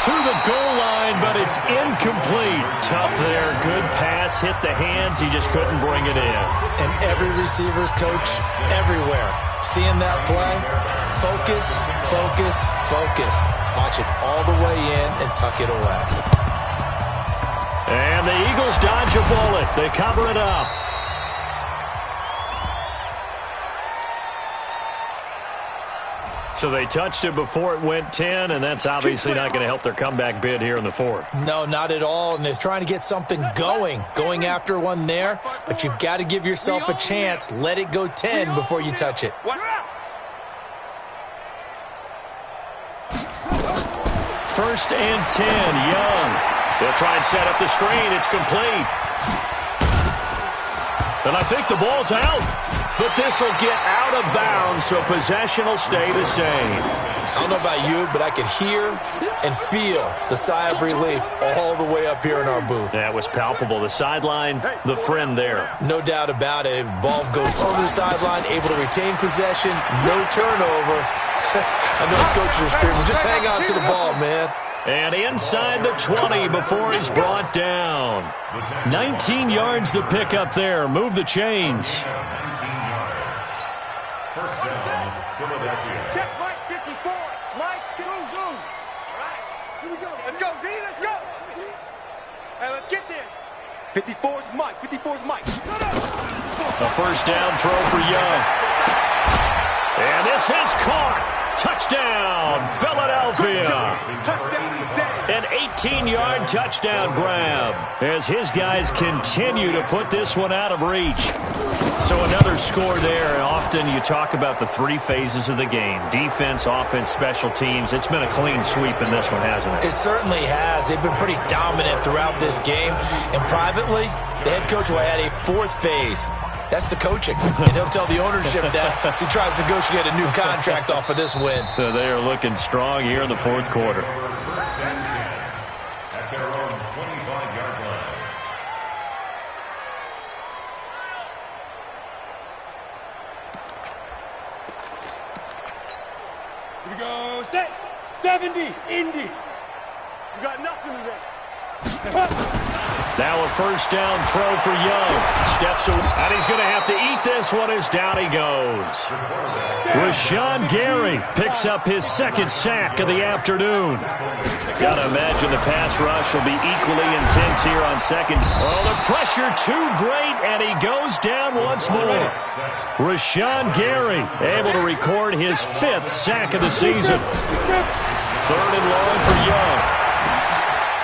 To the goal line, but it's incomplete. Tough there. Good pass. Hit the hands. He just couldn't bring it in. And every receiver's coach everywhere. Seeing that play, focus, focus, focus. Watch it all the way in and tuck it away. And the Eagles dodge a bullet. They cover it up. So they touched it before it went 10, and that's obviously not going to help their comeback bid here in the 4th. No, not at all, and they're trying to get something going after one there, but you've got to give yourself a chance. Let it go 10 before you touch it. First and 10, Young. They'll try and set up the screen. It's complete. And I think the ball's out. But this will get out of bounds, so possession will stay the same. I don't know about you, but I could hear and feel the sigh of relief all the way up here in our booth. That was palpable. The sideline, the friend there. No doubt about it. Ball goes over the sideline, able to retain possession, no turnover. I know his coaches are screaming, just hang on to the ball, man. And inside the 20 before he's brought down. 19 yards the pick up there. Move the chains. First down, Philadelphia. Check Mike 54. Mike, go. All right, here we go. Let's go, D. Let's go. Hey, let's get there. 54's Mike. 54's Mike. A first down throw for Young. And this is caught. Touchdown, Philadelphia. An 18-yard touchdown grab as his guys continue to put this one out of reach. So another score there. Often you talk about the 3 phases of the game. Defense, offense, special teams. It's been a clean sweep in this one, hasn't it? It certainly has. They've been pretty dominant throughout this game. And privately, the head coach will add a 4th phase. That's the coaching. And he'll tell the ownership that as he tries to negotiate a new contract off of this win. So they are looking strong here in the 4th quarter. At their own 25-yard line. Here we go. Set. 70. Indy. You got nothing today. Now a first down throw for Young. Steps away, and he's going to have to eat this one as down he goes. Rashawn Gary picks up his 2nd sack of the afternoon. Got to imagine the pass rush will be equally intense here on 2nd. Oh, the pressure too great, and he goes down once more. Rashawn Gary able to record his 5th sack of the season. 3rd and long for Young.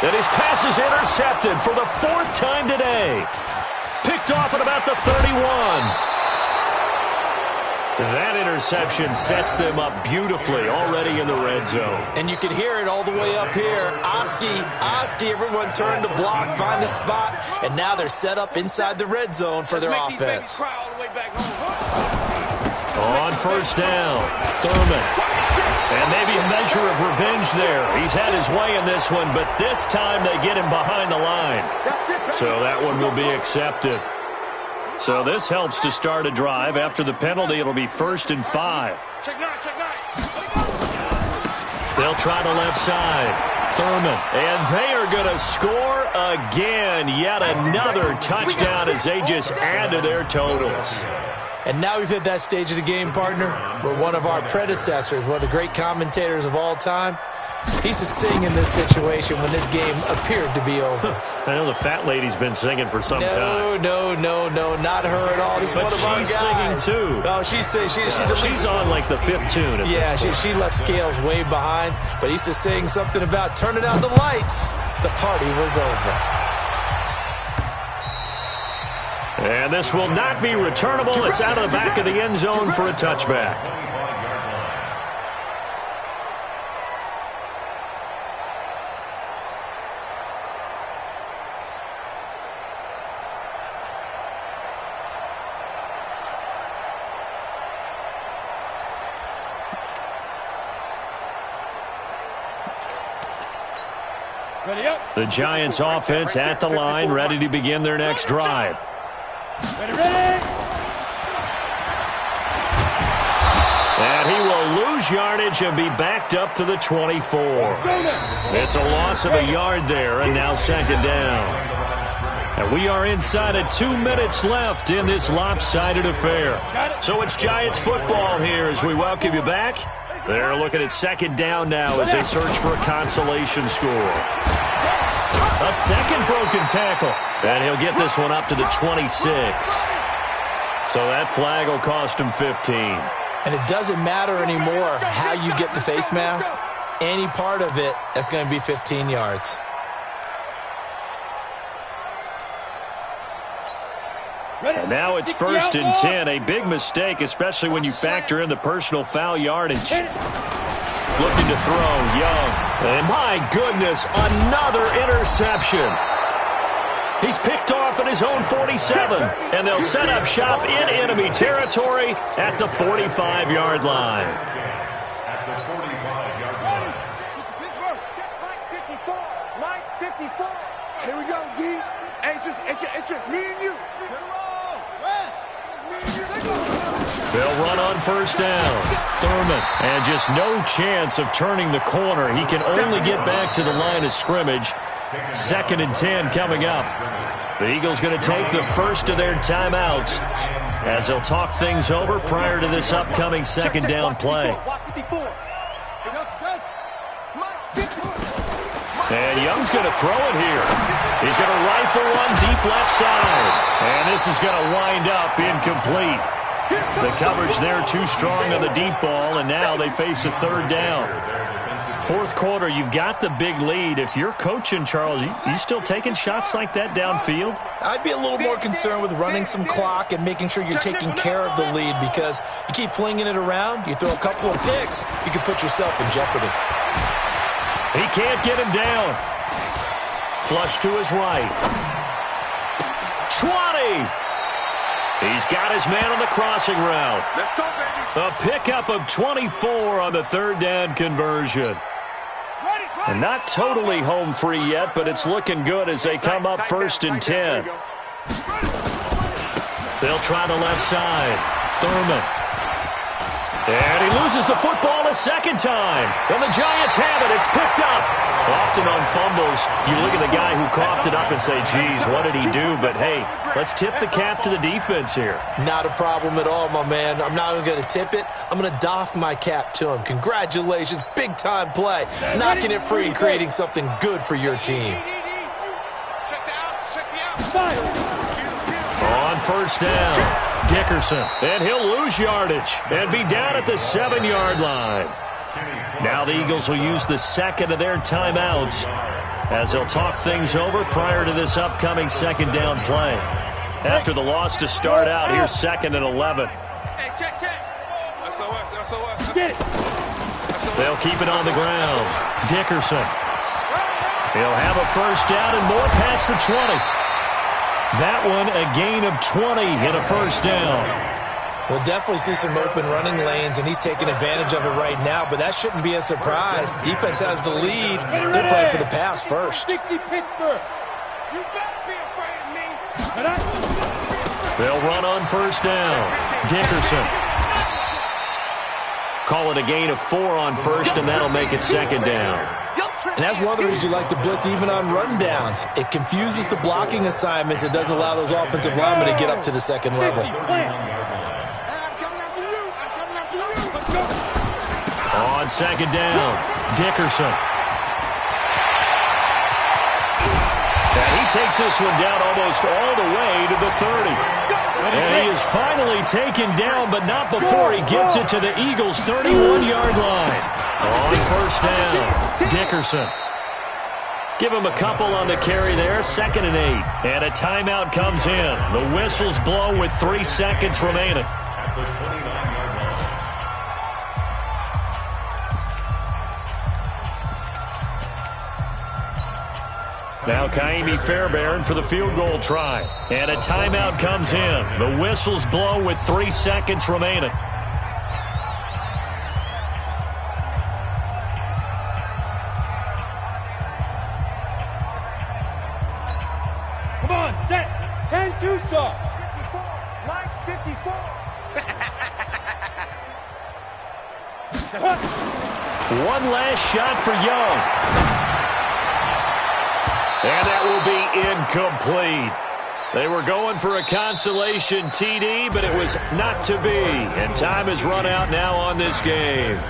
And his pass is intercepted for the 4th time today. Picked off at about the 31. That interception sets them up beautifully already in the red zone. And you can hear it all the way up here. Oski, everyone turned to block, find a spot, and now they're set up inside the red zone for their offense. On first down, Thurman. And maybe a measure of revenge there. He's had his way in this one, but this time they get him behind the line. So that one will be accepted. So this helps to start a drive. After the penalty, it'll be 1st and 5. Check 9. They'll try the left side. Thurman. And they are going to score again. Yet another touchdown as they just add to their totals. And now we've hit that stage of the game, partner, where one of our predecessors, one of the great commentators of all time, he used to sing in this situation when this game appeared to be over. I know the fat lady's been singing for some time. No, not her at all. This is one of our guys. She's singing too. Oh, she's on like the 5th tune. Yeah, she left Scales way behind, but he used to sing something about turning out the lights. The party was over. And this will not be returnable. It's out of the back of the end zone for a touchback. Ready up. The Giants offense at the line, ready to begin their next drive. Ready, ready. And he will lose yardage and be backed up to the 24. It's a loss of a yard there, and now second down. And we are inside of 2 minutes left in this lopsided affair. So it's Giants football here as we welcome you back. They're looking at second down now as they search for a consolation score. A second broken tackle. And he'll get this one up to the 26. So that flag will cost him 15. And it doesn't matter anymore how you get the face mask. Any part of it, that's going to be 15 yards. And now it's 1st and 10. A big mistake, especially when you factor in the personal foul yardage. Looking to throw, Young. And my goodness, another interception. He's picked off at his own 47, and they'll set up shop in enemy territory at the 45-yard line. At the 45-yard line. Mike 54. Mike 54. Here we go, D. Hey, it's just me and you. They'll run on first down. Thurman, and just no chance of turning the corner. He can only get back to the line of scrimmage. 2nd and 10 coming up. The Eagles going to take the first of their timeouts as they'll talk things over prior to this upcoming second down play. And Young's going to throw it here. He's going to rifle one deep left side. And this is going to wind up incomplete. The coverage there too strong on the deep ball, and now they face a third down. Fourth quarter, you've got the big lead. If you're coaching, Charles, you still taking shots like that downfield? I'd be a little more concerned with running some clock and making sure you're taking care of the lead, because you keep flinging it around, you throw a couple of picks, you can put yourself in jeopardy. He can't get him down. Flush to his right. 20! He's got his man on the crossing route. Let's go, baby. A pickup of 24 on the third down conversion. And not totally home free yet, but it's looking good as they come up 1st and 10. They'll try the left side. Thurman. And he loses the football a second time. And the Giants have it. It's picked up. Often on fumbles, you look at the guy who coughed it up and say, geez, what did he do? But, hey, let's tip the cap to the defense here. Not a problem at all, my man. I'm not even going to tip it. I'm going to doff my cap to him. Congratulations. Big-time play. Knocking it free and creating something good for your team. On first down, Dickerson. And he'll lose yardage and be down at the 7-yard line. Now the Eagles will use the second of their timeouts as they'll talk things over prior to this upcoming second down play. After the loss to start out, here's 2nd and 11. Hey, check. SOS. Get it. They'll keep it on the ground. Dickerson. He'll have a first down and more past the 20. That one a gain of 20 and a first down. We'll definitely see some open running lanes, and he's taking advantage of it right now, but that shouldn't be a surprise. Defense has the lead. They're playing for the pass first. 60 Pittsburgh. You better be afraid of me. They'll run on first down. Dickerson. Call it a gain of 4 on first, and that'll make it second down. And that's one of the reasons you like to blitz even on rundowns. It confuses the blocking assignments. It doesn't allow those offensive linemen to get up to the second level. On second down, Dickerson. And he takes this one down almost all the way to the 30. And he is finally taken down, but not before he gets it to the Eagles' 31-yard line. On first down, Dickerson. Give him a couple on the carry there, 2nd and 8. And a timeout comes in. The whistles blow with 3 seconds remaining. At the 29-yard line. Now Kaimi Fairbairn for the field goal try. And a timeout comes in. The whistles blow with 3 seconds remaining. Set. 10-2 star. 54. Mike, 54. One last shot for Young. And that will be incomplete. They were going for a consolation TD, but it was not to be. And time has run out now on this game.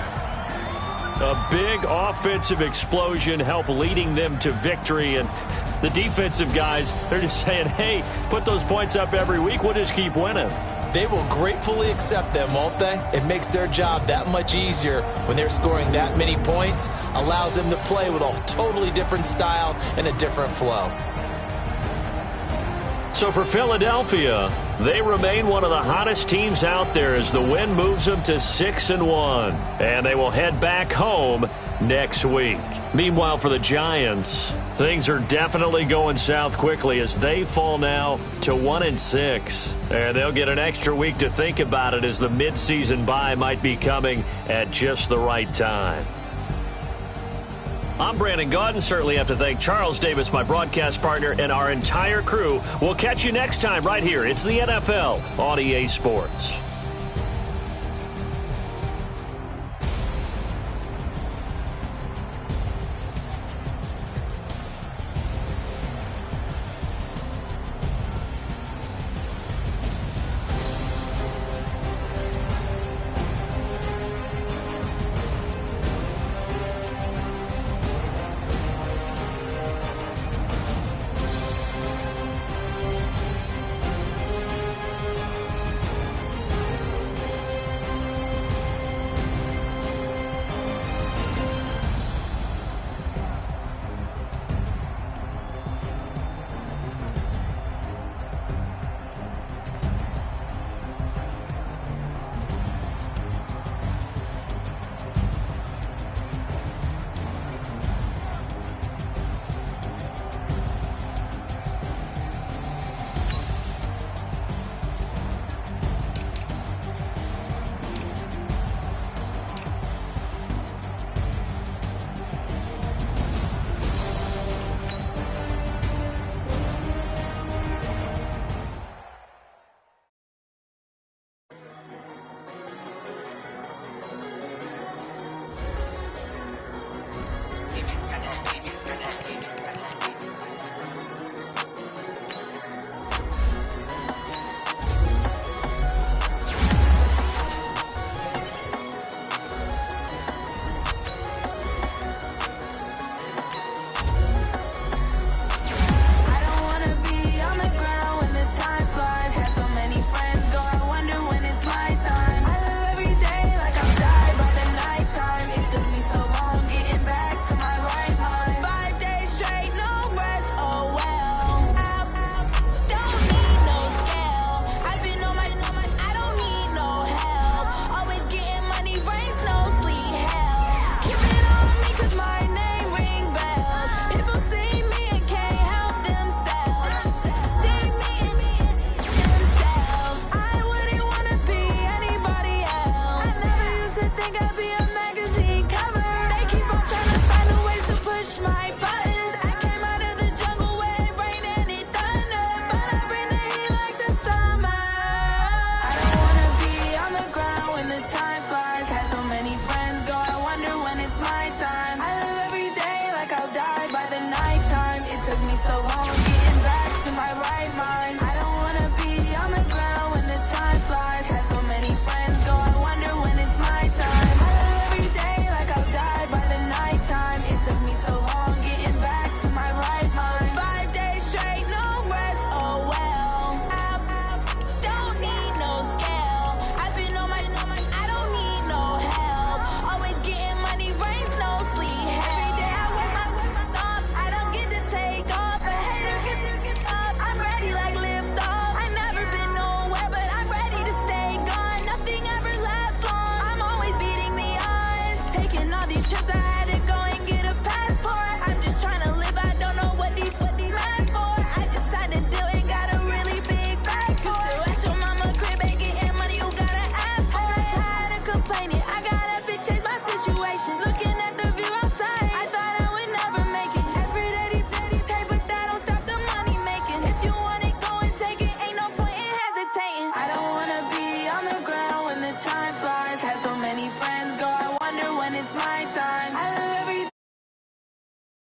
A big offensive explosion helped leading them to victory. And the defensive guys, they're just saying, hey, put those points up every week. We'll just keep winning. They will gratefully accept them, won't they? It makes their job that much easier when they're scoring that many points. Allows them to play with a totally different style and a different flow. So for Philadelphia, they remain one of the hottest teams out there as the win moves them to 6-1. And they will head back home next week. Meanwhile, for the Giants, things are definitely going south quickly as they fall now to 1-6. And they'll get an extra week to think about it as the midseason bye might be coming at just the right time. I'm Brandon Gaudin. Certainly have to thank Charles Davis, my broadcast partner, and our entire crew. We'll catch you next time right here. It's the NFL on EA Sports. So long.